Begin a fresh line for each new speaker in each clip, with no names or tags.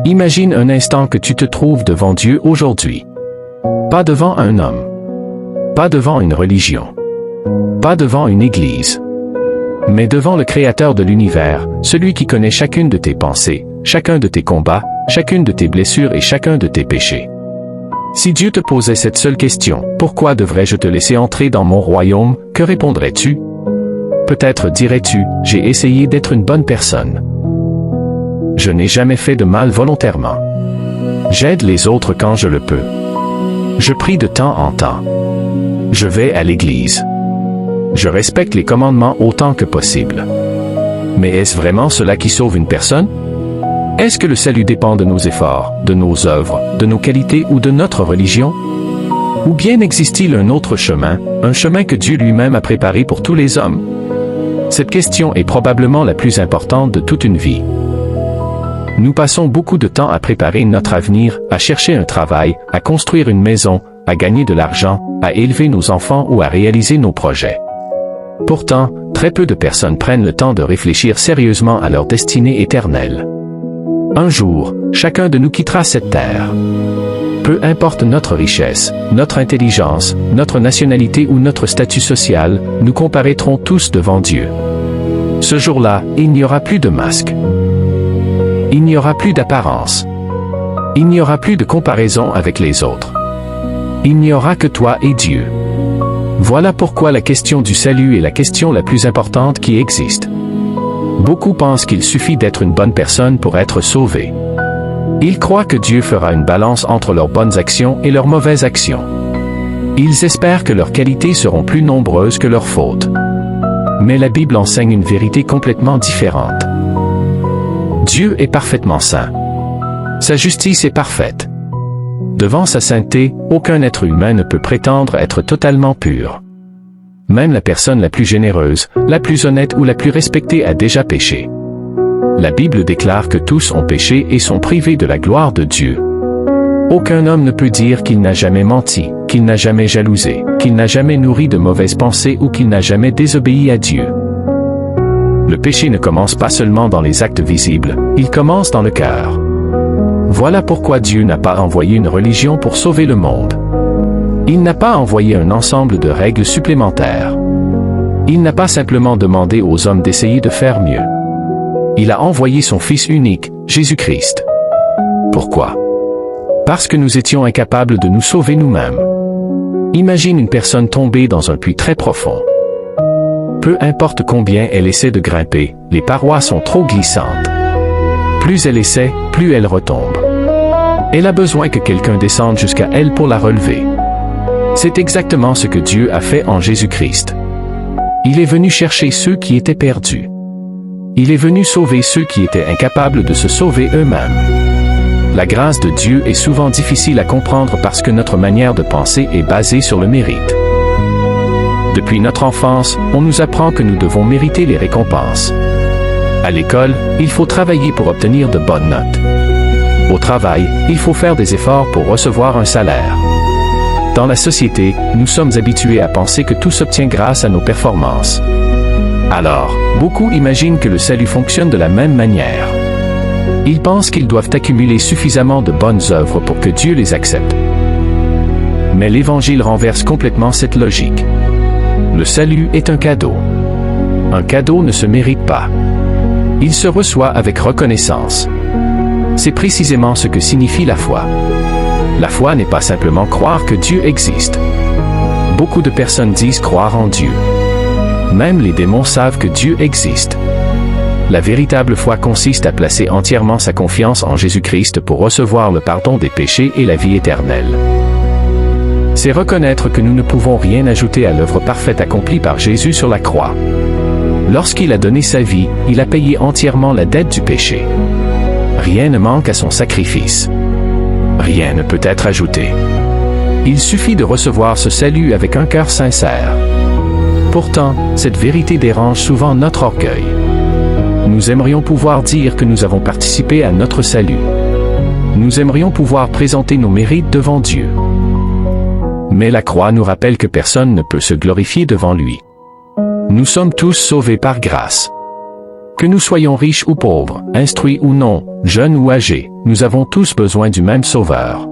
Imagine un instant que tu te trouves devant Dieu aujourd'hui. Pas devant un homme. Pas devant une religion. Pas devant une église. Mais devant le Créateur de l'univers, celui qui connaît chacune de tes pensées, chacun de tes combats, chacune de tes blessures et chacun de tes péchés. Si Dieu te posait cette seule question, pourquoi devrais-je te laisser entrer dans mon royaume, que répondrais-tu? Peut-être dirais-tu, j'ai essayé d'être une bonne personne. Je n'ai jamais fait de mal volontairement. J'aide les autres quand je le peux. Je prie de temps en temps. Je vais à l'église. Je respecte les commandements autant que possible. Mais est-ce vraiment cela qui sauve une personne? Est-ce que le salut dépend de nos efforts, de nos œuvres, de nos qualités ou de notre religion? Ou bien existe-t-il un autre chemin, un chemin que Dieu lui-même a préparé pour tous les hommes? Cette question est probablement la plus importante de toute une vie. Nous passons beaucoup de temps à préparer notre avenir, à chercher un travail, à construire une maison, à gagner de l'argent, à élever nos enfants ou à réaliser nos projets. Pourtant, très peu de personnes prennent le temps de réfléchir sérieusement à leur destinée éternelle. Un jour, chacun de nous quittera cette terre. Peu importe notre richesse, notre intelligence, notre nationalité ou notre statut social, nous comparaîtrons tous devant Dieu. Ce jour-là, il n'y aura plus de masque. Il n'y aura plus d'apparence. Il n'y aura plus de comparaison avec les autres. Il n'y aura que toi et Dieu. Voilà pourquoi la question du salut est la question la plus importante qui existe. Beaucoup pensent qu'il suffit d'être une bonne personne pour être sauvé. Ils croient que Dieu fera une balance entre leurs bonnes actions et leurs mauvaises actions. Ils espèrent que leurs qualités seront plus nombreuses que leurs fautes. Mais la Bible enseigne une vérité complètement différente. Dieu est parfaitement saint. Sa justice est parfaite. Devant sa sainteté, aucun être humain ne peut prétendre être totalement pur. Même la personne la plus généreuse, la plus honnête ou la plus respectée a déjà péché. La Bible déclare que tous ont péché et sont privés de la gloire de Dieu. Aucun homme ne peut dire qu'il n'a jamais menti, qu'il n'a jamais jalousé, qu'il n'a jamais nourri de mauvaises pensées ou qu'il n'a jamais désobéi à Dieu. Le péché ne commence pas seulement dans les actes visibles, il commence dans le cœur. Voilà pourquoi Dieu n'a pas envoyé une religion pour sauver le monde. Il n'a pas envoyé un ensemble de règles supplémentaires. Il n'a pas simplement demandé aux hommes d'essayer de faire mieux. Il a envoyé son Fils unique, Jésus-Christ. Pourquoi? Parce que nous étions incapables de nous sauver nous-mêmes. Imagine une personne tombée dans un puits très profond. Peu importe combien elle essaie de grimper, les parois sont trop glissantes. Plus elle essaie, plus elle retombe. Elle a besoin que quelqu'un descende jusqu'à elle pour la relever. C'est exactement ce que Dieu a fait en Jésus-Christ. Il est venu chercher ceux qui étaient perdus. Il est venu sauver ceux qui étaient incapables de se sauver eux-mêmes. La grâce de Dieu est souvent difficile à comprendre parce que notre manière de penser est basée sur le mérite. Depuis notre enfance, on nous apprend que nous devons mériter les récompenses. À l'école, il faut travailler pour obtenir de bonnes notes. Au travail, il faut faire des efforts pour recevoir un salaire. Dans la société, nous sommes habitués à penser que tout s'obtient grâce à nos performances. Alors, beaucoup imaginent que le salut fonctionne de la même manière. Ils pensent qu'ils doivent accumuler suffisamment de bonnes œuvres pour que Dieu les accepte. Mais l'Évangile renverse complètement cette logique. Le salut est un cadeau. Un cadeau ne se mérite pas. Il se reçoit avec reconnaissance. C'est précisément ce que signifie la foi. La foi n'est pas simplement croire que Dieu existe. Beaucoup de personnes disent croire en Dieu. Même les démons savent que Dieu existe. La véritable foi consiste à placer entièrement sa confiance en Jésus-Christ pour recevoir le pardon des péchés et la vie éternelle. C'est reconnaître que nous ne pouvons rien ajouter à l'œuvre parfaite accomplie par Jésus sur la croix. Lorsqu'il a donné sa vie, il a payé entièrement la dette du péché. Rien ne manque à son sacrifice. Rien ne peut être ajouté. Il suffit de recevoir ce salut avec un cœur sincère. Pourtant, cette vérité dérange souvent notre orgueil. Nous aimerions pouvoir dire que nous avons participé à notre salut. Nous aimerions pouvoir présenter nos mérites devant Dieu. Mais la croix nous rappelle que personne ne peut se glorifier devant lui. Nous sommes tous sauvés par grâce. Que nous soyons riches ou pauvres, instruits ou non, jeunes ou âgés, nous avons tous besoin du même Sauveur.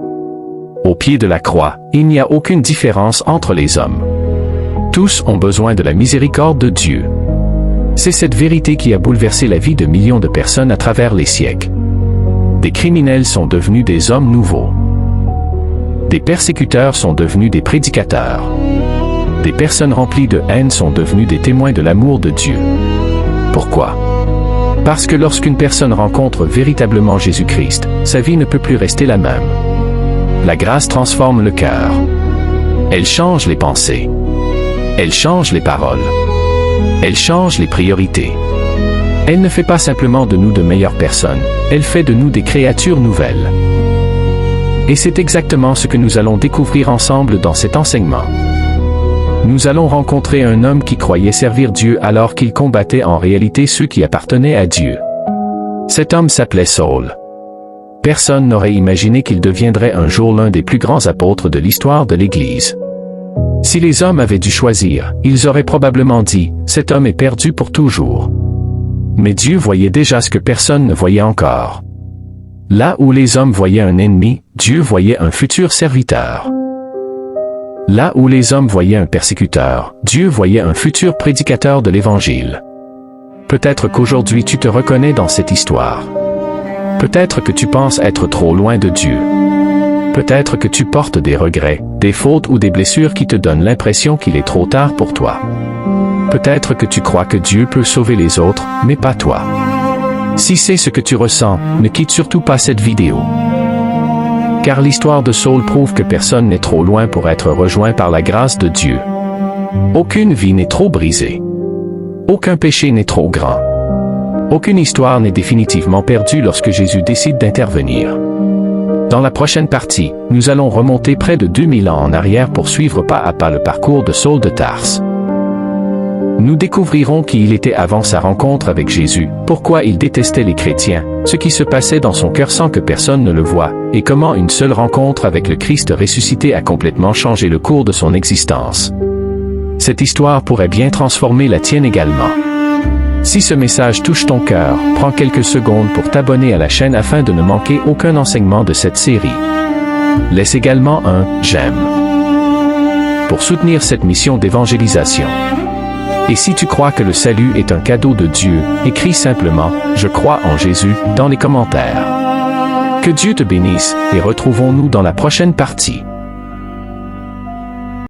Au pied de la croix, il n'y a aucune différence entre les hommes. Tous ont besoin de la miséricorde de Dieu. C'est cette vérité qui a bouleversé la vie de millions de personnes à travers les siècles. Des criminels sont devenus des hommes nouveaux. Des persécuteurs sont devenus des prédicateurs. Des personnes remplies de haine sont devenues des témoins de l'amour de Dieu. Pourquoi? Parce que lorsqu'une personne rencontre véritablement Jésus-Christ, sa vie ne peut plus rester la même. La grâce transforme le cœur. Elle change les pensées. Elle change les paroles. Elle change les priorités. Elle ne fait pas simplement de nous de meilleures personnes, elle fait de nous des créatures nouvelles. Et c'est exactement ce que nous allons découvrir ensemble dans cet enseignement. Nous allons rencontrer un homme qui croyait servir Dieu alors qu'il combattait en réalité ceux qui appartenaient à Dieu. Cet homme s'appelait Saul. Personne n'aurait imaginé qu'il deviendrait un jour l'un des plus grands apôtres de l'histoire de l'Église. Si les hommes avaient dû choisir, ils auraient probablement dit, « Cet homme est perdu pour toujours. » Mais Dieu voyait déjà ce que personne ne voyait encore. Là où les hommes voyaient un ennemi, Dieu voyait un futur serviteur. Là où les hommes voyaient un persécuteur, Dieu voyait un futur prédicateur de l'Évangile. Peut-être qu'aujourd'hui tu te reconnais dans cette histoire. Peut-être que tu penses être trop loin de Dieu. Peut-être que tu portes des regrets, des fautes ou des blessures qui te donnent l'impression qu'il est trop tard pour toi. Peut-être que tu crois que Dieu peut sauver les autres, mais pas toi. Si c'est ce que tu ressens, ne quitte surtout pas cette vidéo. Car l'histoire de Saul prouve que personne n'est trop loin pour être rejoint par la grâce de Dieu. Aucune vie n'est trop brisée. Aucun péché n'est trop grand. Aucune histoire n'est définitivement perdue lorsque Jésus décide d'intervenir. Dans la prochaine partie, nous allons remonter près de 2000 ans en arrière pour suivre pas à pas le parcours de Saul de Tarse. Nous découvrirons qui il était avant sa rencontre avec Jésus, pourquoi il détestait les chrétiens, ce qui se passait dans son cœur sans que personne ne le voie, et comment une seule rencontre avec le Christ ressuscité a complètement changé le cours de son existence. Cette histoire pourrait bien transformer la tienne également. Si ce message touche ton cœur, prends quelques secondes pour t'abonner à la chaîne afin de ne manquer aucun enseignement de cette série. Laisse également un « j'aime » pour soutenir cette mission d'évangélisation. Et si tu crois que le salut est un cadeau de Dieu, écris simplement « Je crois en Jésus » dans les commentaires. Que Dieu te bénisse, et retrouvons-nous dans la prochaine partie.